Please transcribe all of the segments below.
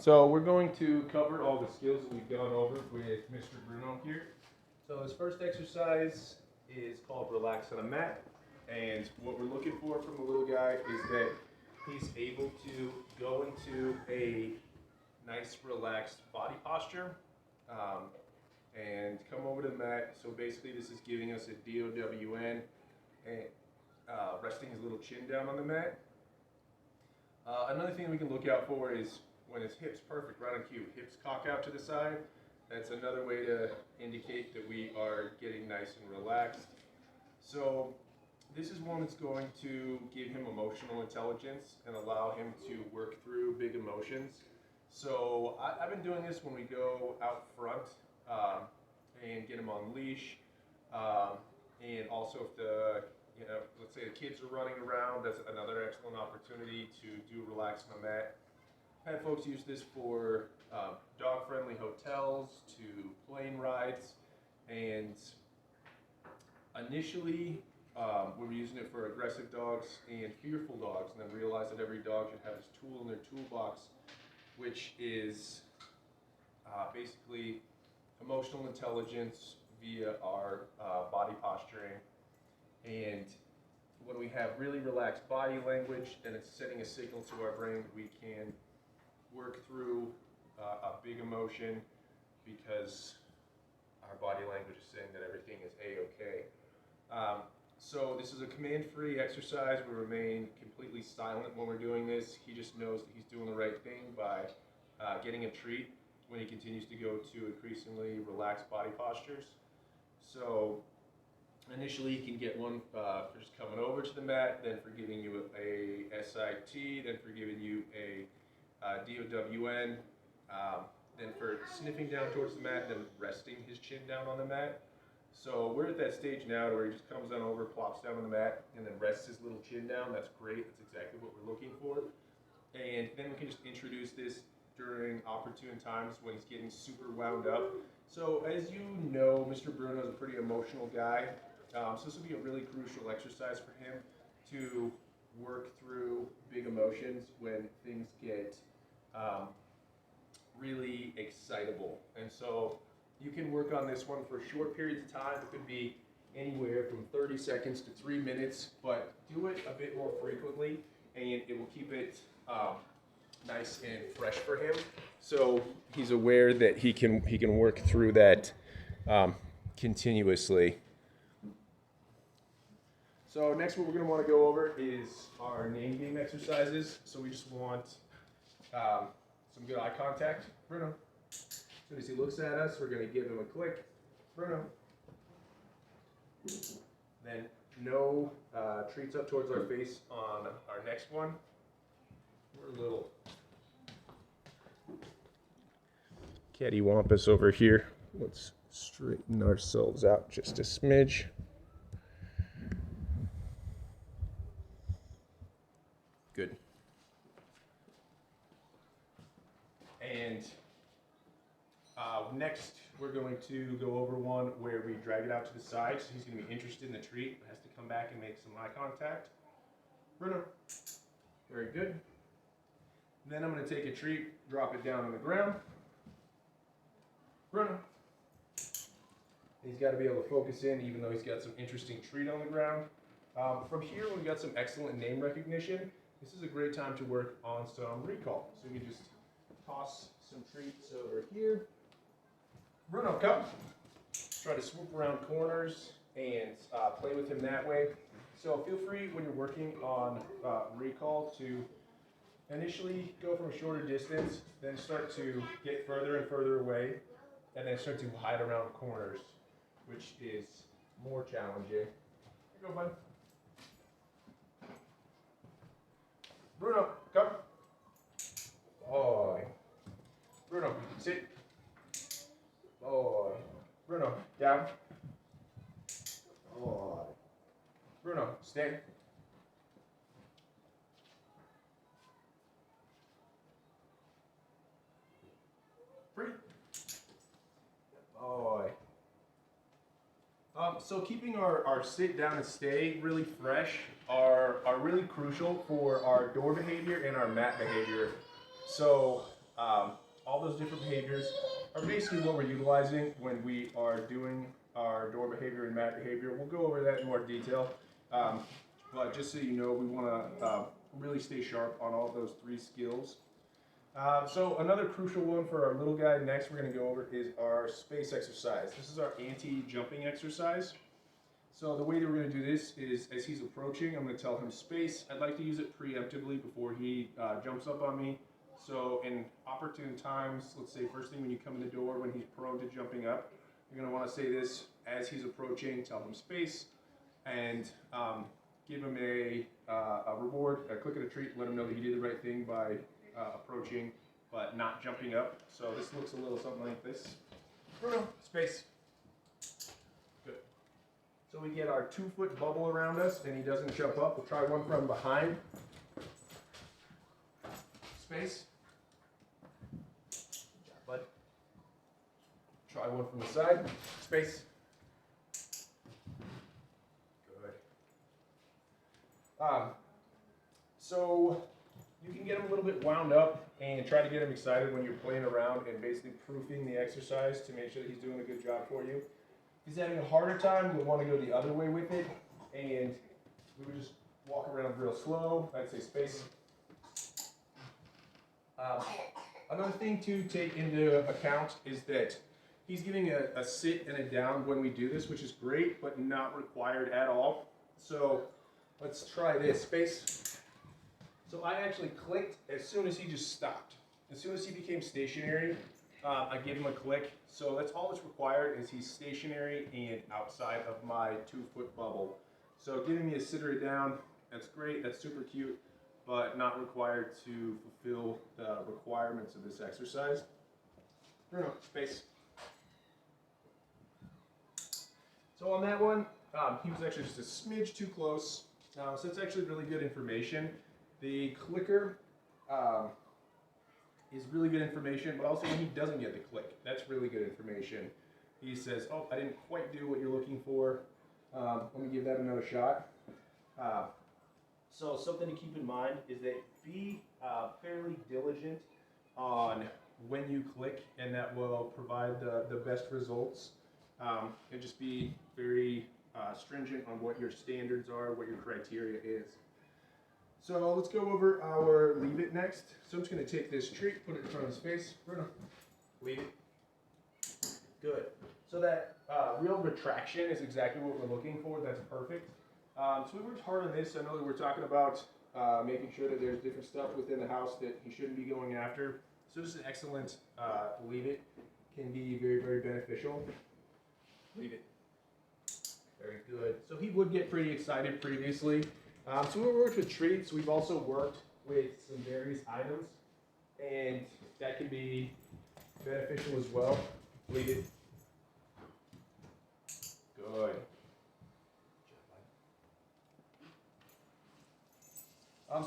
So we're going to cover all the skills that we've gone over with Mr. Bruno here. So his first exercise is called relax on a mat. And what we're looking for from the little guy is that he's able to go into a nice relaxed body posture and come over to the mat. So basically this is giving us a DOWN and resting his little chin down on the mat. Another thing we can look out for is when his hips perfect, right on cue, hips cock out to the side. That's another way to indicate that we are getting nice and relaxed. So this is one that's going to give him emotional intelligence and allow him to work through big emotions. So I've been doing this when we go out front and get him on leash, and also if let's say the kids are running around, that's another excellent opportunity to do relax on the mat. I've had folks use this for dog-friendly hotels, to plane rides, and initially we were using it for aggressive dogs and fearful dogs, and then realized that every dog should have this tool in their toolbox, which is basically emotional intelligence via our body posturing. And when we have really relaxed body language, then it's sending a signal to our brain that we can work through a big emotion because our body language is saying that everything is A-okay. So this is a command-free exercise. We remain completely silent when we're doing this. He just knows that he's doing the right thing by getting a treat when he continues to go to increasingly relaxed body postures. So initially, you can get one for just coming over to the mat, then for giving you a SIT, then for giving you a DOWN, then for sniffing down towards the mat, then resting his chin down on the mat. So we're at that stage now where he just comes on over, plops down on the mat, and then rests his little chin down. That's great. That's exactly what we're looking for. And then we can just introduce this during opportune times when he's getting super wound up. So as you know, Mr. Bruno is a pretty emotional guy. So this will be a really crucial exercise for him to work through big emotions when things get really excitable. And so you can work on this one for short periods of time. It could be anywhere from 30 seconds to 3 minutes, but do it a bit more frequently and it will keep it nice and fresh for him. So he's aware that he can work through that continuously. So next what we're going to want to go over is our name game exercises. So we just want some good eye contact. Bruno. As soon as he looks at us, we're going to give him a click. Bruno. Then no treats up towards our face on our next one. We're a little cattywampus over here. Let's straighten ourselves out just a smidge. Good. And next, we're going to go over one where we drag it out to the side. So he's going to be interested in the treat, but has to come back and make some eye contact. Bruno. Very good. And then I'm going to take a treat, drop it down on the ground. Bruno. He's got to be able to focus in, even though he's got some interesting treat on the ground. From here, we've got some excellent name recognition. This is a great time to work on some recall. So we can just toss some treats over here. Bruno, come. Try to swoop around corners and play with him that way. So feel free when you're working on recall to initially go from a shorter distance, then start to get further and further away, and then start to hide around corners, which is more challenging. Here you go, bud. Bruno, come. Boy. Bruno, sit. Boy. Bruno, down. Boy. Bruno, stay. Free. Boy. So keeping our sit down and stay really fresh are really crucial for our door behavior and our mat behavior. So All those different behaviors are basically what we're utilizing when we are doing our door behavior and mat behavior. We'll go over that in more detail. Um, but just so you know, we want to really stay sharp on all those three skills. So another crucial one for our little guy next we're going to go over is our space exercise. This is our anti-jumping exercise. So the way that we're going to do this is as he's approaching, I'm going to tell him space. I'd like to use it preemptively before he jumps up on me. So in opportune times, let's say first thing when you come in the door, when he's prone to jumping up, you're going to want to say this as he's approaching, tell him space, and give him a reward, a click of a treat, let him know that you did the right thing by approaching but not jumping up. So this looks a little something like this. Bruno, space. Good. So we get our 2-foot bubble around us and he doesn't jump up. We'll try one from behind. Space. Good job, bud. Try one from the side. Space. Good. So you can get him a little bit wound up and try to get him excited when you're playing around and basically proofing the exercise to make sure that he's doing a good job for you. If he's having a harder time, we'll want to go the other way with it, and we would just walk around real slow. I'd say space. Another thing to take into account is that he's giving a sit and a down when we do this, which is great, but not required at all. So let's try this. Space. So I actually clicked as soon as he just stopped. As soon as he became stationary, I give him a click. So that's all that's required is he's stationary and outside of my 2-foot bubble. So giving me a sit or a down, that's great, that's super cute, but not required to fulfill the requirements of this exercise. Bruno, space. So on that one, he was actually just a smidge too close. So it's actually really good information. The clicker is really good information, but also when he doesn't get the click, that's really good information. He says, oh, I didn't quite do what you're looking for. Let me give that another shot. So something to keep in mind is that be fairly diligent on when you click, and that will provide the best results. And just be very stringent on what your standards are, what your criteria is. So let's go over our leave it next. So I'm just going to take this treat, put it in front of his face. Bruno, leave it. Good. So that real retraction is exactly what we're looking for. That's perfect. So we worked hard on this. I know that we're talking about making sure that there's different stuff within the house that he shouldn't be going after. So this is an excellent leave it. Can be very, very beneficial. Leave it. Very good. So he would get pretty excited previously. So we worked with treats. We've also worked with some various items, and that can be beneficial as well. Leave it. Good.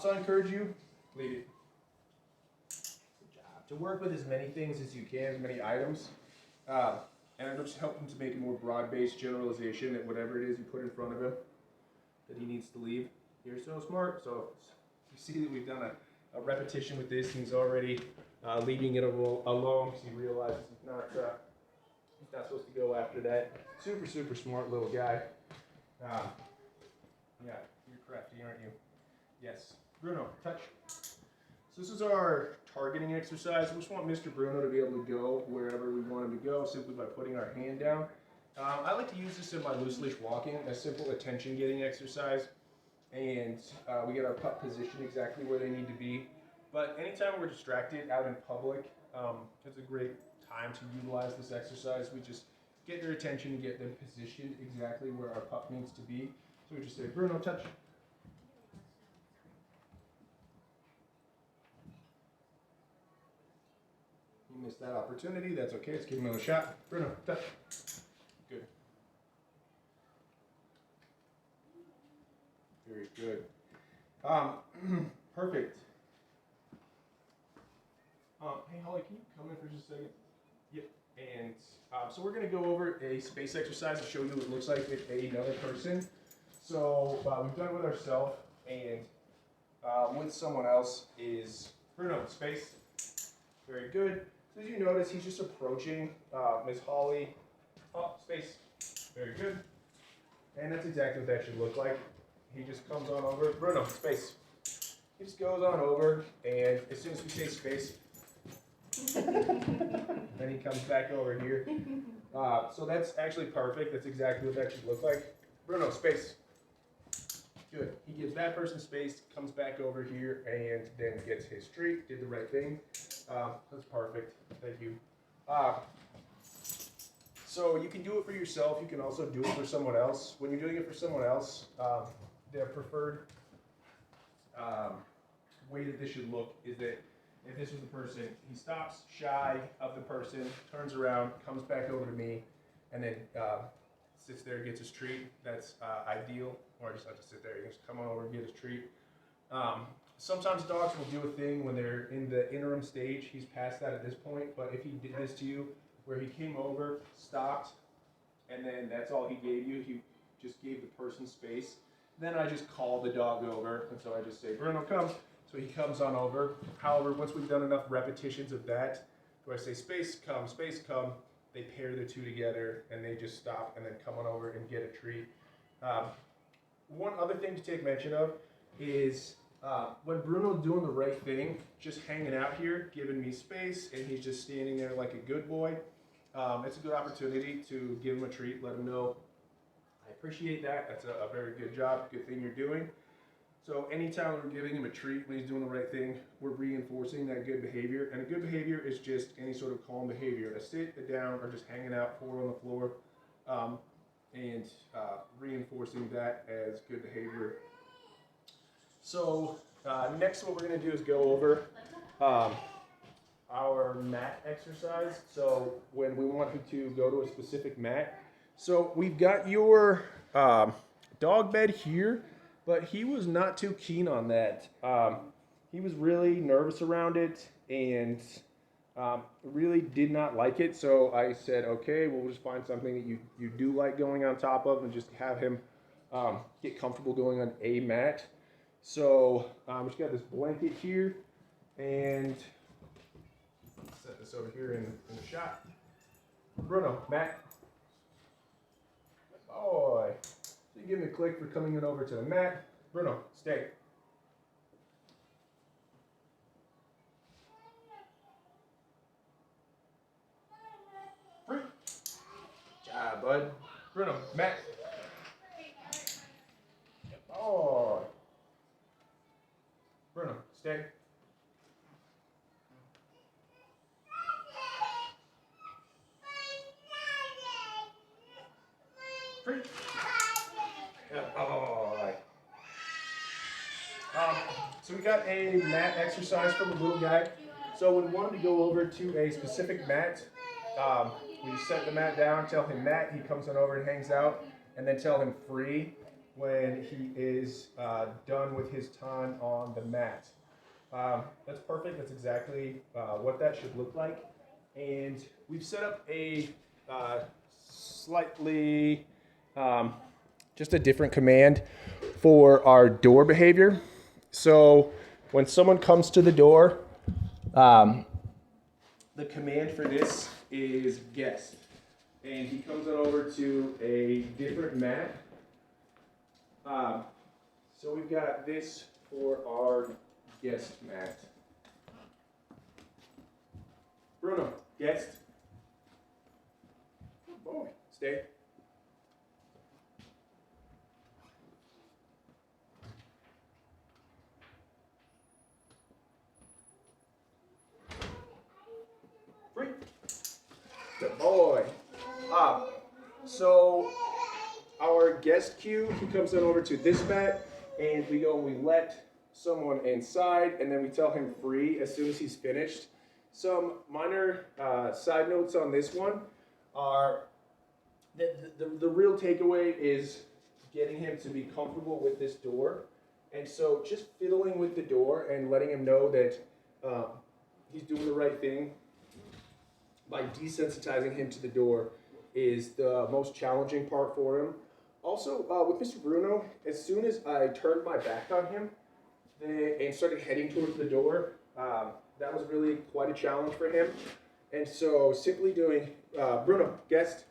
So I encourage you, leave it. Good job. To work with as many things as you can, as many items, and it'll just help him to make a more broad-based generalization at whatever it is you put in front of him that he needs to leave. You're so smart. So you see that we've done a repetition with this, and he's already leaving it alone because he realizes he's not supposed to go after that. Super, super smart little guy. Yeah, you're crafty, aren't you? Yes. Bruno, touch. So this is our targeting exercise. We just want Mr. Bruno to be able to go wherever we want him to go simply by putting our hand down. I like to use this in my loose leash walking, a simple attention getting exercise. And we get our pup positioned exactly where they need to be. But anytime we're distracted out in public, it's a great time to utilize this exercise. We just get their attention and get them positioned exactly where our pup needs to be. So we just say, Bruno, touch. You missed that opportunity. That's okay. Let's give him another shot. Bruno, touch. Good. Very good. Perfect. Hey, Holly, can you come in for just a second? Yep. And so we're going to go over a space exercise to show you what it looks like with another person. So we've done it with ourselves, and with someone else is Bruno, space. Very good. So as you notice, he's just approaching Miss Holly. Oh, space. Very good. And that's exactly what that should look like. He just comes on over. Bruno, space. He just goes on over, and as soon as we say space, then he comes back over here. So that's actually perfect. That's exactly what that should look like. Bruno, space. Good. He gives that person space, comes back over here, and then gets his treat. Did the right thing. That's perfect. Thank you. So you can do it for yourself. You can also do it for someone else. When you're doing it for someone else, their preferred way that this should look is that if this was the person, he stops shy of the person, turns around, comes back over to me, and then sits there and gets his treat. That's ideal. Or just have to sit there. You can just come on over and get his treat. Sometimes dogs will do a thing when they're in the interim stage. He's past that at this point, but if he did this to you, where he came over, stopped, and then that's all he gave you, he just gave the person space. Then I just call the dog over, and so I just say, Bruno, come. So he comes on over. However, once we've done enough repetitions of that, where I say, space, come, they pair the two together, and they just stop and then come on over and get a treat. One other thing to take mention of is when Bruno's doing the right thing, just hanging out here, giving me space, and he's just standing there like a good boy, it's a good opportunity to give him a treat, let him know I appreciate that. That's a very good job, good thing you're doing. So anytime we're giving him a treat when he's doing the right thing, we're reinforcing that good behavior. And a good behavior is just any sort of calm behavior. A sit, a down, or just hanging out, four on the floor, and reinforcing that as good behavior. So next what we're going to do is go over our mat exercise. So when we want him to go to a specific mat. So we've got your dog bed here, but he was not too keen on that. He was really nervous around it and really did not like it. So I said, okay, we'll just find something that you do like going on top of and just have him get comfortable going on a mat. So we just got this blanket here, and set this over here in the shot. Bruno, mat. Boy. So you give me a click for coming in over to the mat. Bruno, stay. Free. Good job, bud. Bruno, mat. Boy. Bruno, stay. Free. Good boy. So we got a mat exercise for the little guy. So when we wanted to go over to a specific mat, we just set the mat down, tell him mat, he comes on over and hangs out, and then tell him free when he is done with his time on the mat. That's perfect. That's exactly what that should look like. And we've set up a slightly just a different command for our door behavior. So when someone comes to the door, the command for this is guest. And he comes on over to a different mat. So we've got this for our guest mat. Bruno, guest. Good boy. Stay. Free. Good boy. So our guest cue, he comes on over to this mat, and we go and we let someone inside, and then we tell him free as soon as he's finished. Some minor side notes on this one are that the real takeaway is getting him to be comfortable with this door. And so just fiddling with the door and letting him know that he's doing the right thing by desensitizing him to the door is the most challenging part for him. Also, with Mr. Bruno, as soon as I turned my back on him and started heading towards the door, that was really quite a challenge for him. And so simply doing, Bruno, guest,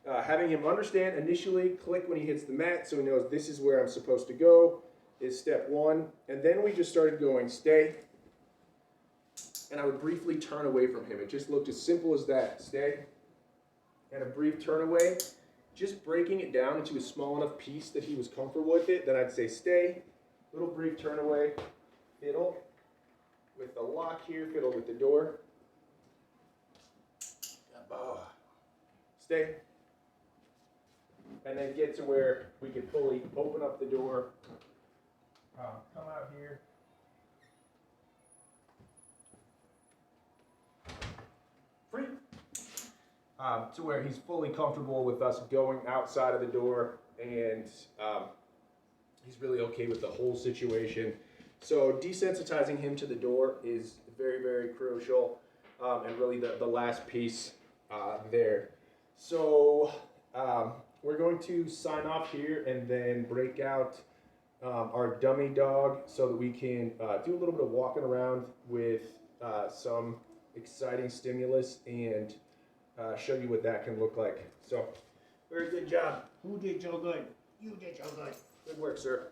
having him understand initially, click when he hits the mat so he knows this is where I'm supposed to go, is step one. And then we just started going stay. And I would briefly turn away from him. It just looked as simple as that. Stay. And a brief turn away. Just breaking it down into a small enough piece that he was comfortable with it. Then I'd say stay. Little brief turn away. Fiddle. With the lock here, fiddle with the door. Stay. And then get to where we can fully open up the door. Come out here. Free. To where he's fully comfortable with us going outside of the door, and he's really okay with the whole situation. So desensitizing him to the door is very, very crucial, and really the last piece there. So we're going to sign off here and then break out our dummy dog so that we can do a little bit of walking around with some exciting stimulus and show you what that can look like. So, very good job. Who did so good? You did so good. Good work, sir.